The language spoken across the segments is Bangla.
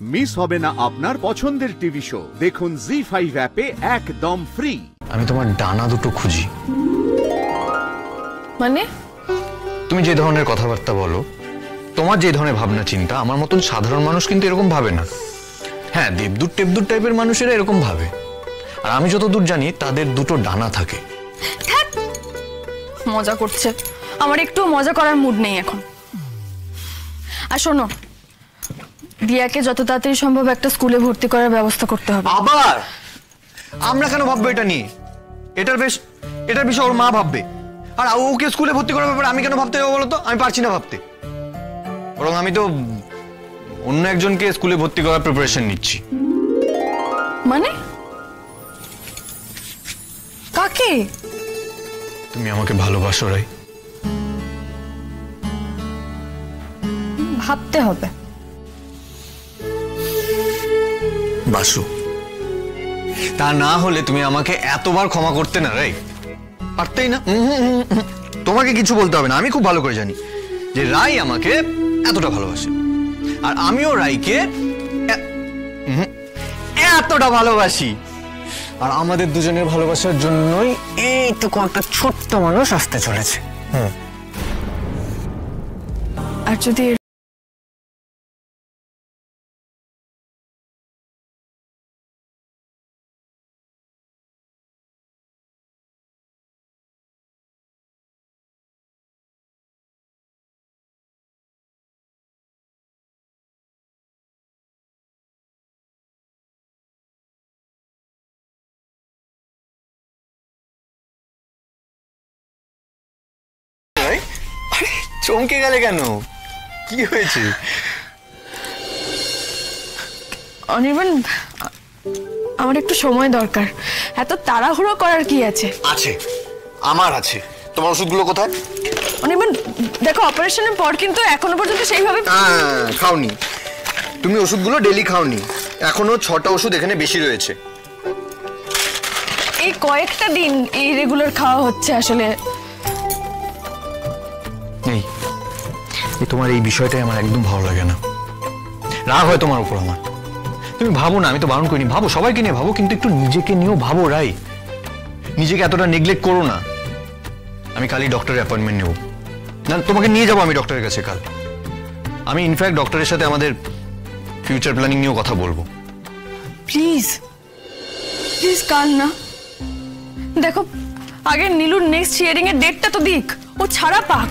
মিস হবে না আপনার পছন্দের টিভি শো। দেখুন জি5 অ্যাপে একদম ফ্রি। আমি তোমার ডানা দুটো খুঁজি। মানে তুমি যে ধরনের কথাবার্তা বলো, তোমার যে ধরনের ভাবনা চিন্তা, আমার মতন সাধারণ মানুষ কিন্তু এরকম ভাবে না। হ্যাঁ, দেবদূত টেবদূত টাইপের মানুষেরা এরকম ভাবে, আর আমি যতদূর জানি তাদের দুটো ডানা থাকে। মজা করছে, আমার একটু মজা করার মুড নেই এখন। আর শোনো, দিয়াকে যত তাড়াতাড়ি সম্ভব একটা স্কুলে ভর্তি করার ব্যবস্থা করতে হবে। আবার আমরা কেন ভাববো এটা নিয়ে? এটার বিষয় ওর মা ভাববে, আর ওকে স্কুলে ভর্তি করার ব্যাপারে আমি কেন ভাবতে হবে বলো তো? আমি পারছি না ভাবতে। বরং আমি তো অন্য একজনকে স্কুলে ভর্তি করার প্রিপারেশন নিচ্ছি। মানে কাকে? তুমি আমাকে ভালোবাসো রাই? ভাবতে হবে। বাসু, তা না হলে তুমি আমাকে এতবার ক্ষমা করতে না রাই? পারতেই না। তোমাকে কিছু বলতে হবে না, আমি খুব ভালো করে জানি যে রাই আমাকে এতটা ভালোবাসে, আর আমিও রাইকে এতটা ভালোবাসি। আর আমাদের দুজনের ভালোবাসার জন্যই এইটুকু একটা ছোট্ট মানুষ আসতে চলেছে। আর যদি চমকে গেলে কেন? কি হয়েছে? অনির্বাণ, আমার একটু সময় দরকার। এত তাড়াহুড়ো করার কি আছে? আছে, আমার আছে। তোমার ওষুধগুলো কোথায়? অনির্বাণ দেখো, অপারেশনের পর কিন্তু এখনো পর্যন্ত সেইভাবে খাওনি তুমি ওষুধগুলো, ডেলি খাওনি। এখনো 6টা ওষুধ এখানে বেশি রয়েছে। এই কয়েকটা দিন এই রেগুলার খাওয়া হচ্ছে আসলে। তোমার এই বিষয়টাই আমার একদম ভালো লাগে না। রাগ হয় তোমার উপর আমার। তুমি ভাবো না, আমি তো বারণ করিনি, ভাবো, সবাইকে নিয়ে ভাবো, কিন্তু একটু নিজেকে নিয়েও ভাবো রাই। নিজেকে এতটা নেগলেক্ট করো না। আমি কালই ডক্টরের অ্যাপয়েন্টমেন্ট নেব। না, তোমাকে নিয়ে যাবো আমি ডক্টরের কাছে কাল। আমি ইনফ্যাক্ট ডক্টরের সাথে আমাদের ফিউচার প্ল্যানিং নিয়েও কথা বলবো। প্লিজ প্লিজ কাল না। দেখো, আগে নীলুর নেক্সট হিয়ারিং এর ডেটটা তো দিক, ও ছাড়া পাক,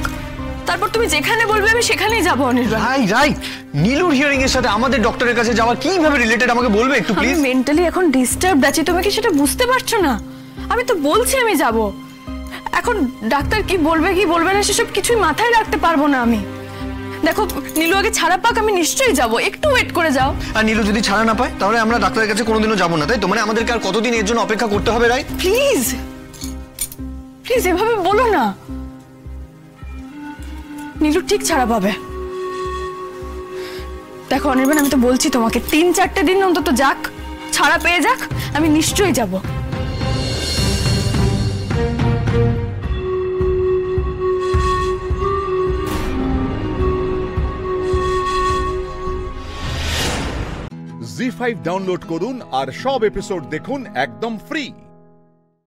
তারপর তুমি যেখানে বলবে আমি সেখানেই যাবো। অনির্বাণ, রাইট, নীলুর হিয়ারিং এর সাথে আমাদের ডক্টরের কাছে যাওয়া কিভাবে রিলেটেড আমাকে বলবে একটু প্লিজ? আমি মেন্টালি এখন ডিস্টার্বড আছি, তুমি কি সেটা বুঝতে পারছো না? আমি তো বলছি আমি যাব, এখন ডাক্তার কি বলবে কি বলবে না সেসব কিছুই মাথায় রাখতে পারবো না আমি। দেখো, নীলু আগে ছাড়া পাক, আমি নিশ্চয়ই যাব, একটু ওয়েট করে যাও। আর নীলু যদি ছাড়া না পায় তাহলে আমরা ডাক্তারের কাছে কোনোদিনও যাবো না, তাই তো? মানে আমাদেরকে আর কতদিন এর জন্য অপেক্ষা করতে হবে রাই? প্লিজ প্লিজ এভাবে বলো না। নীলু ঠিক ছাড়া পাবে। দেখো অনির্বাণ, আমি তো বলছি তোমাকে 3-4টে দিন অন্তত যাক, ছাড়া পেয়ে যাক, আমি নিশ্চয়ই যাব। জি5 ডাউনলোড করুন আর সব এপিসোড দেখুন একদম ফ্রি।